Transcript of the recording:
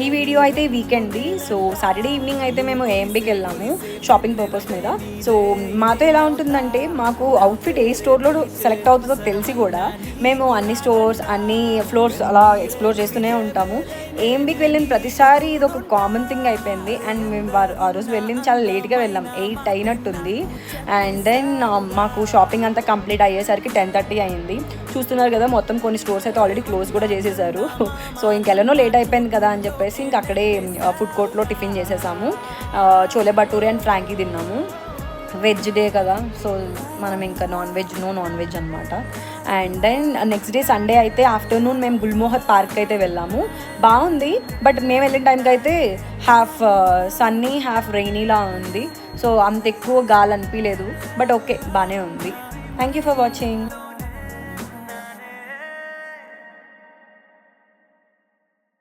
ఈ వీడియో అయితే వీకెండ్ది. So Saturday evening అయితే మేము ఏఎంబీకి వెళ్ళాము షాపింగ్ పర్పస్ మీద. సో మాతో ఎలా ఉంటుందంటే, మాకు అవుట్ఫిట్ ఏ స్టోర్లో సెలెక్ట్ అవుతుందో తెలిసి కూడా మేము అన్ని స్టోర్స్ అన్ని ఫ్లోర్స్ అలా ఎక్స్ప్లోర్ చేస్తూనే ఉంటాము. ఏఎంబీకి వెళ్ళిన ప్రతిసారి ఇది ఒక కామన్ థింగ్ అయిపోయింది. అండ్ మేము ఆ రోజు వెళ్ళింది చాలా లేట్గా వెళ్ళాం, 8 అయినట్టుంది. అండ్ దెన్ మాకు షాపింగ్ అంతా కంప్లీట్ అయ్యేసరికి 10:30 అయింది. చూస్తున్నారు కదా, మొత్తం కొన్ని స్టోర్స్ అయితే ఆల్రెడీ క్లోజ్ కూడా చేసేసారు. సో ఇంకెలానో లేట్ అయిపోయింది కదా అని చెప్పేసి ఇంక అక్కడే ఫుడ్ కోర్ట్లో టిఫిన్ చేసేసాము. చోలే భటూరే అండ్ ఫ్రాంకీ తిన్నాము. వెజ్ డే కదా, సో మనం ఇంకా నాన్ వెజ్ అనమాట. And then next day Sunday అయితే ఆఫ్టర్నూన్ మేము గుల్మోహర్ పార్క్ అయితే వెళ్ళాము. బాగుంది, బట్ మేము వెళ్ళిన టైంకి అయితే హాఫ్ సన్నీ హాఫ్ రెయినీలా ఉంది. సో అంత ఎక్కువ గాలి అనిపించలేదు, బట్ ఓకే బాగానే ఉంది. Thank you for watching.